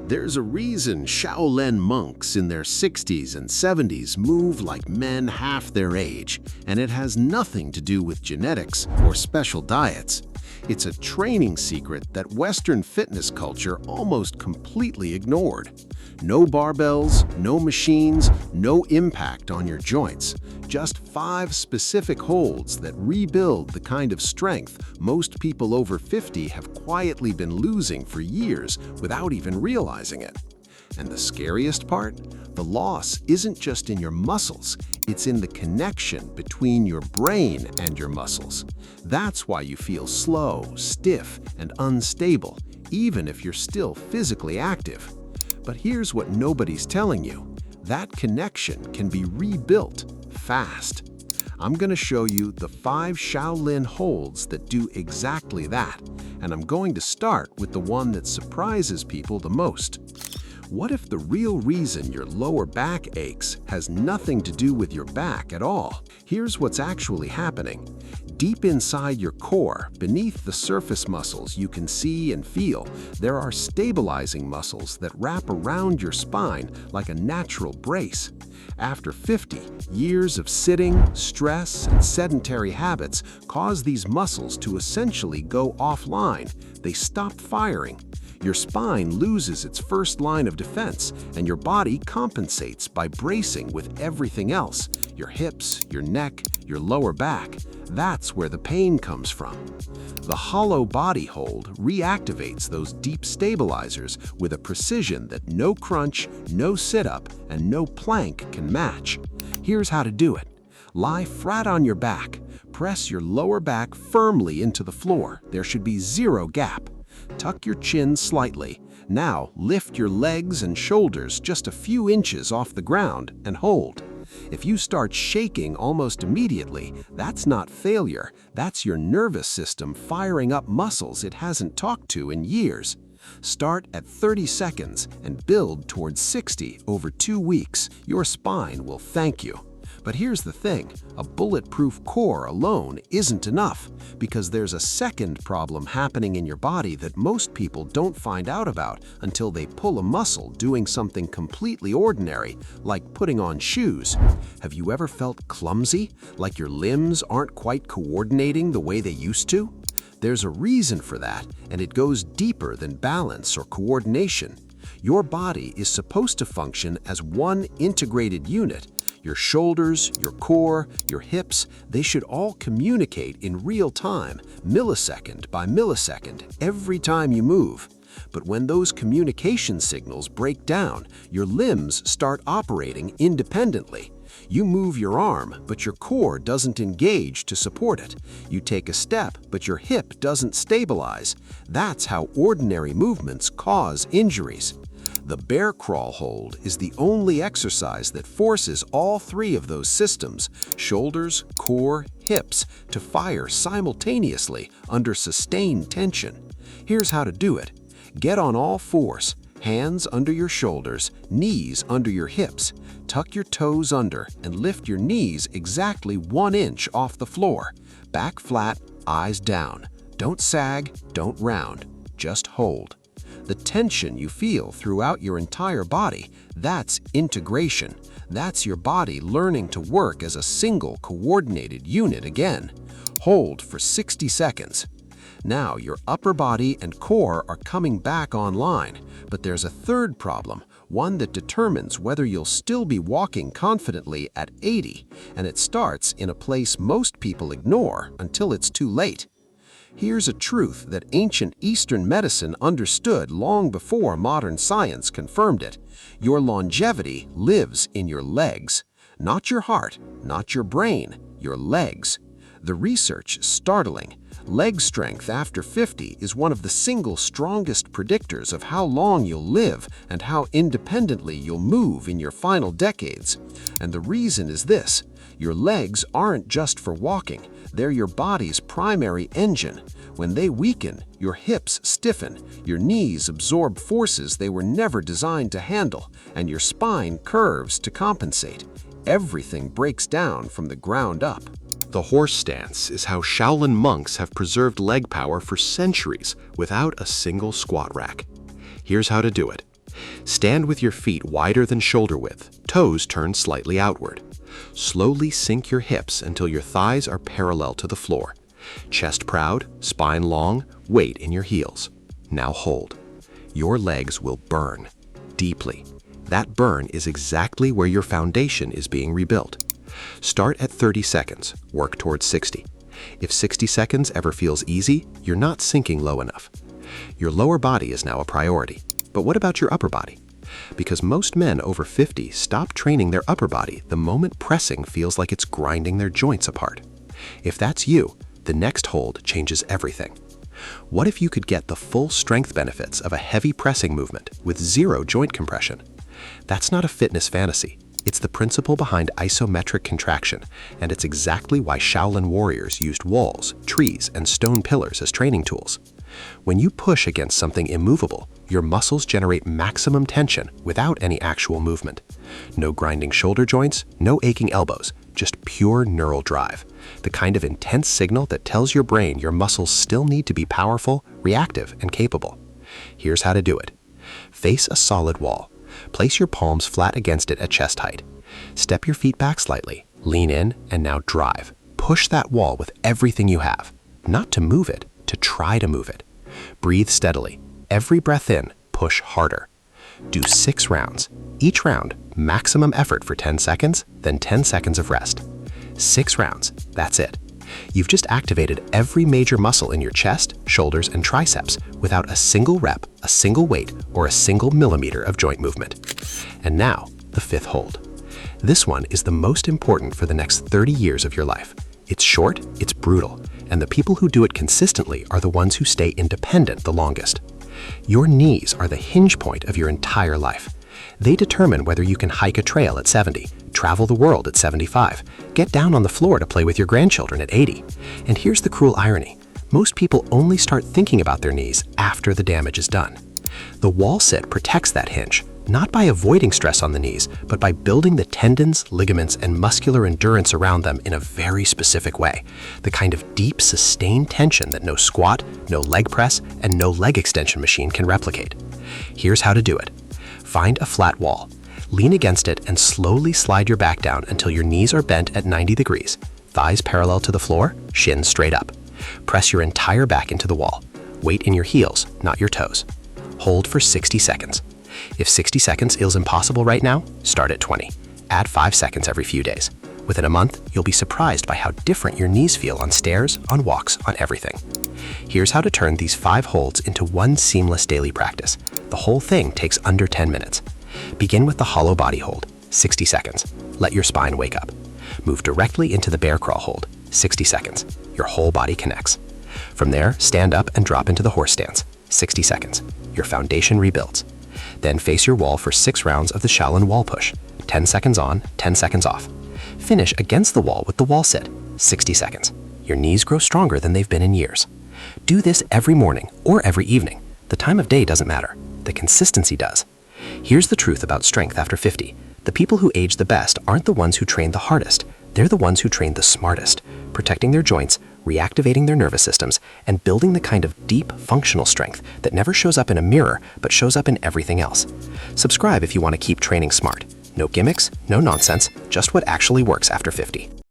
There's a reason Shaolin monks in their 60s and 70s move like men half their age, and it has nothing to do with genetics or special diets. It's a training secret that Western fitness culture almost completely ignored. No barbells, no machines, no impact on your joints. Just 5 specific holds that rebuild the kind of strength most people over 50 have quietly been losing for years without even realizing it. And the scariest part? The loss isn't just in your muscles, it's in the connection between your brain and your muscles. That's why you feel slow, stiff, and unstable, even if you're still physically active. But here's what nobody's telling you. That connection can be rebuilt fast. I'm going to show you the 5 Shaolin holds that do exactly that, and I'm going to start with the one that surprises people the most. What if the real reason your lower back aches has nothing to do with your back at all? Here's what's actually happening. Deep inside your core, beneath the surface muscles you can see and feel, there are stabilizing muscles that wrap around your spine like a natural brace. After 50, years of sitting, stress, and sedentary habits cause these muscles to essentially go offline. They stop firing. Your spine loses its first line of defense, and your body compensates by bracing with everything else: your hips, your neck, your lower back. That's where the pain comes from. The hollow body hold reactivates those deep stabilizers with a precision that no crunch, no sit-up, and no plank can match. Here's how to do it. Lie flat on your back. Press your lower back firmly into the floor. There should be 0 gap. Tuck your chin slightly. Now lift your legs and shoulders just a few inches off the ground and hold. If you start shaking almost immediately, that's not failure. That's your nervous system firing up muscles it hasn't talked to in years. Start at 30 seconds and build towards 60 over 2 weeks. Your spine will thank you. But here's the thing, a bulletproof core alone isn't enough, because there's a second problem happening in your body that most people don't find out about until they pull a muscle doing something completely ordinary, like putting on shoes. Have you ever felt clumsy, like your limbs aren't quite coordinating the way they used to? There's a reason for that, and it goes deeper than balance or coordination. Your body is supposed to function as one integrated unit. Your shoulders, your core, your hips, they should all communicate in real time, millisecond by millisecond, every time you move. But when those communication signals break down, your limbs start operating independently. You move your arm, but your core doesn't engage to support it. You take a step, but your hip doesn't stabilize. That's how ordinary movements cause injuries. The bear crawl hold is the only exercise that forces all 3 of those systems, shoulders, core, hips, to fire simultaneously under sustained tension. Here's how to do it. Get on all 4s, hands under your shoulders, knees under your hips. Tuck your toes under and lift your knees exactly 1 inch off the floor. Back flat, eyes down. Don't sag, don't round, just hold. The tension you feel throughout your entire body, that's integration. That's your body learning to work as a single coordinated unit again. Hold for 60 seconds. Now your upper body and core are coming back online, but there's a third problem, one that determines whether you'll still be walking confidently at 80, and it starts in a place most people ignore until it's too late. Here's a truth that ancient Eastern medicine understood long before modern science confirmed it. Your longevity lives in your legs. Not your heart, not your brain, your legs. The research is startling. Leg strength after 50 is one of the single strongest predictors of how long you'll live and how independently you'll move in your final decades. And the reason is this: your legs aren't just for walking, they're your body's primary engine. When they weaken, your hips stiffen, your knees absorb forces they were never designed to handle, and your spine curves to compensate. Everything breaks down from the ground up. The horse stance is how Shaolin monks have preserved leg power for centuries without a single squat rack. Here's how to do it. Stand with your feet wider than shoulder width, toes turned slightly outward. Slowly sink your hips until your thighs are parallel to the floor. Chest proud, spine long, weight in your heels. Now hold. Your legs will burn deeply. That burn is exactly where your foundation is being rebuilt. Start at 30 seconds, work towards 60. If 60 seconds ever feels easy, you're not sinking low enough. Your lower body is now a priority. But what about your upper body? Because most men over 50 stop training their upper body the moment pressing feels like it's grinding their joints apart. If that's you, the next hold changes everything. What if you could get the full strength benefits of a heavy pressing movement with zero joint compression? That's not a fitness fantasy. It's the principle behind isometric contraction, and it's exactly why Shaolin warriors used walls, trees, and stone pillars as training tools. When you push against something immovable, your muscles generate maximum tension without any actual movement. No grinding shoulder joints, no aching elbows, just pure neural drive. The kind of intense signal that tells your brain your muscles still need to be powerful, reactive, and capable. Here's how to do it. Face a solid wall. Place your palms flat against it at chest height. Step your feet back slightly, lean in, and now drive. Push that wall with everything you have. Not to move it, to try to move it. Breathe steadily. Every breath in, push harder. Do 6 rounds. Each round, maximum effort for 10 seconds, then 10 seconds of rest. 6 rounds, that's it. You've just activated every major muscle in your chest, shoulders, and triceps without a single rep, a single weight, or a single millimeter of joint movement. And now, the 5th hold. This one is the most important for the next 30 years of your life. It's short, it's brutal, and the people who do it consistently are the ones who stay independent the longest. Your knees are the hinge point of your entire life. They determine whether you can hike a trail at 70, travel the world at 75, get down on the floor to play with your grandchildren at 80. And here's the cruel irony. Most people only start thinking about their knees after the damage is done. The wall sit protects that hinge, not by avoiding stress on the knees, but by building the tendons, ligaments, and muscular endurance around them in a very specific way. The kind of deep, sustained tension that no squat, no leg press, and no leg extension machine can replicate. Here's how to do it. Find a flat wall. Lean against it and slowly slide your back down until your knees are bent at 90 degrees, thighs parallel to the floor, shins straight up. Press your entire back into the wall. Weight in your heels, not your toes. Hold for 60 seconds. If 60 seconds feels impossible right now, start at 20. Add 5 seconds every few days. Within a month, you'll be surprised by how different your knees feel on stairs, on walks, on everything. Here's how to turn these 5 holds into one seamless daily practice. The whole thing takes under 10 minutes. Begin with the hollow body hold, 60 seconds. Let your spine wake up. Move directly into the bear crawl hold, 60 seconds. Your whole body connects. From there, stand up and drop into the horse stance, 60 seconds. Your foundation rebuilds. Then face your wall for 6 rounds of the Shaolin Wall Push, 10 seconds on, 10 seconds off. Finish against the wall with the wall sit, 60 seconds. Your knees grow stronger than they've been in years. Do this every morning or every evening. The time of day doesn't matter. The consistency does. Here's the truth about strength after 50. The people who age the best aren't the ones who train the hardest. They're the ones who train the smartest, protecting their joints, reactivating their nervous systems, and building the kind of deep, functional strength that never shows up in a mirror, but shows up in everything else. Subscribe if you want to keep training smart. No gimmicks, no nonsense, just what actually works after 50.